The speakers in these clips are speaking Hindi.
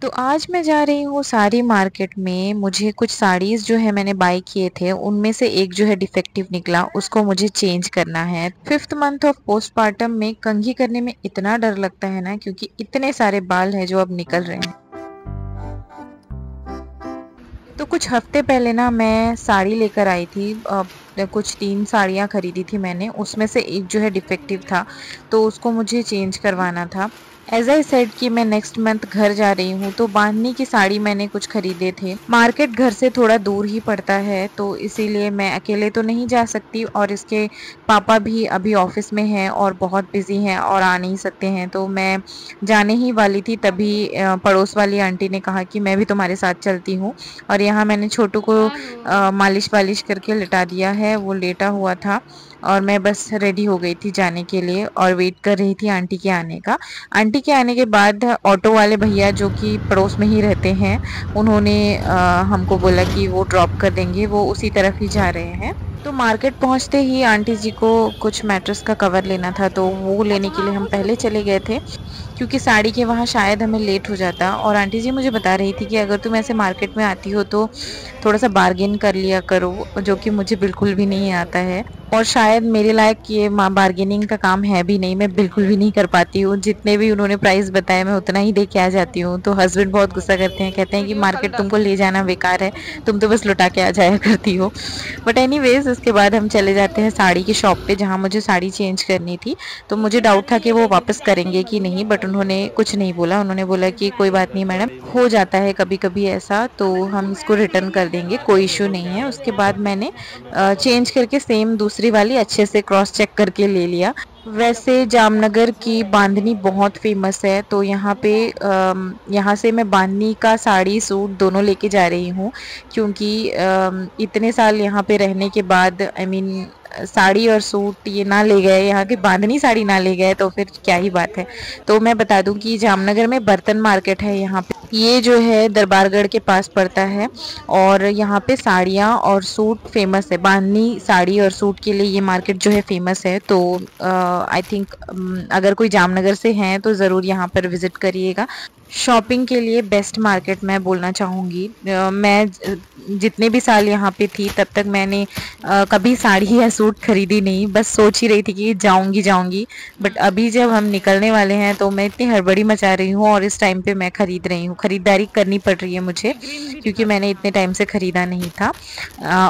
तो आज मैं जा रही हूँ साड़ी मार्केट में। मुझे कुछ साड़ीज़ जो है मैंने बाय किए थे, उनमें से एक जो है डिफेक्टिव निकला, उसको मुझे चेंज करना है। 5th मंथ ऑफ पोस्टपार्टम में कंघी करने में इतना डर लगता है ना, क्योंकि इतने सारे बाल हैं जो अब निकल रहे हैं। तो कुछ हफ्ते पहले ना मैं साड़ी लेकर आई थी। कुछ 3 साड़ियाँ खरीदी थी मैंने, उसमें से एक जो है डिफेक्टिव था, तो उसको मुझे चेंज करवाना था। एज आई सेड कि मैं नेक्स्ट मंथ घर जा रही हूँ, तो बांधनी की साड़ी मैंने कुछ खरीदे थे। मार्केट घर से थोड़ा दूर ही पड़ता है, तो इसीलिए मैं अकेले तो नहीं जा सकती, और इसके पापा भी अभी ऑफिस में हैं और बहुत बिजी हैं और आ नहीं सकते हैं। तो मैं जाने ही वाली थी, तभी पड़ोस वाली आंटी ने कहा कि मैं भी तुम्हारे साथ चलती हूँ। और यहाँ मैंने छोटू को मालिश वालिश करके लिटा दिया है, वो लेटा हुआ था और मैं बस रेडी हो गई थी जाने के लिए और वेट कर रही थी आंटी के आने का। आंटी के आने के बाद ऑटो वाले भैया जो कि पड़ोस में ही रहते हैं, उन्होंने हमको बोला कि वो ड्रॉप कर देंगे, वो उसी तरफ ही जा रहे हैं। तो मार्केट पहुंचते ही आंटी जी को कुछ मैट्रेस का कवर लेना था, तो वो लेने के लिए हम पहले चले गए थे, क्योंकि साड़ी के वहाँ शायद हमें लेट हो जाता। और आंटी जी मुझे बता रही थी कि अगर तुम ऐसे मार्केट में आती हो तो थोड़ा सा बार्गेन कर लिया करो, जो कि मुझे बिल्कुल भी नहीं आता है। और शायद मेरे लायक ये बार्गेनिंग का काम है भी नहीं, मैं बिल्कुल भी नहीं कर पाती हूँ। जितने भी उन्होंने प्राइस बताए मैं उतना ही दे के आ जाती हूँ। तो हस्बैंड बहुत गुस्सा करते हैं, कहते हैं कि मार्केट तुमको ले जाना बेकार है, तुम तो बस लुटा के आ जाया करती हो। बट एनीवेज, उसके बाद हम चले जाते हैं साड़ी की शॉप पे, जहाँ मुझे साड़ी चेंज करनी थी। तो मुझे डाउट था कि वो वापस करेंगे कि नहीं, बट उन्होंने कुछ नहीं बोला। उन्होंने बोला कि कोई बात नहीं मैडम, हो जाता है कभी कभी ऐसा, तो हम इसको रिटर्न कर देंगे, कोई इशू नहीं है। उसके बाद मैंने चेंज करके सेम दूसरी वाली अच्छे से क्रॉस चेक करके ले लिया। वैसे जामनगर की बांधनी बहुत फेमस है, तो यहाँ पे यहाँ से मैं बांधनी का साड़ी सूट दोनों लेके जा रही हूँ, क्योंकि इतने साल यहाँ पे रहने के बाद आई मीन साड़ी और सूट ये ना ले गए, यहाँ की बांधनी साड़ी ना ले गए, तो फिर क्या ही बात है। तो मैं बता दूं कि जामनगर में बर्तन मार्केट है यहाँ पे, ये जो है दरबारगढ़ के पास पड़ता है। और यहाँ पे साड़ियाँ और सूट फेमस है, बांधनी साड़ी और सूट के लिए ये मार्केट जो है फेमस है। तो आई थिंक अगर कोई जामनगर से हैं तो ज़रूर यहाँ पर विज़िट करिएगा। शॉपिंग के लिए बेस्ट मार्केट मैं बोलना चाहूँगी। जितने भी साल यहाँ पे थी तब तक मैंने कभी साड़ी या सूट खरीदी नहीं, बस सोच ही रही थी कि जाऊँगी जाऊँगी। बट अभी जब हम निकलने वाले हैं तो मैं इतनी हड़बड़ी मचा रही हूँ, और इस टाइम पे मैं खरीद रही हूँ, खरीदारी करनी पड़ रही है मुझे, क्योंकि मैंने इतने टाइम से खरीदा नहीं था।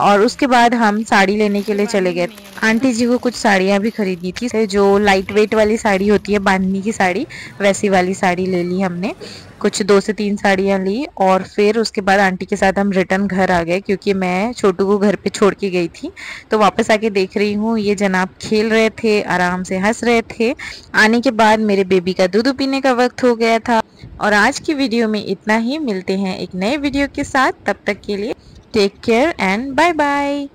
और उसके बाद हम साड़ी लेने के लिए चले गए। आंटी जी को कुछ साड़ियाँ भी खरीदनी थी, जो लाइट वेट वाली साड़ी होती है बांधनी की साड़ी, वैसी वाली साड़ी ले ली हमने। कुछ 2 से 3 साड़ियाँ ली, और फिर उसके बाद आंटी के साथ हम रिटर्न घर आ गए, क्योंकि मैं छोटू को घर पे छोड़ के गई थी। तो वापस आके देख रही हूँ ये जनाब खेल रहे थे, आराम से हंस रहे थे। आने के बाद मेरे बेबी का दूध पीने का वक्त हो गया था। और आज की वीडियो में इतना ही, मिलते हैं एक नए वीडियो के साथ। तब तक के लिए take care and bye bye.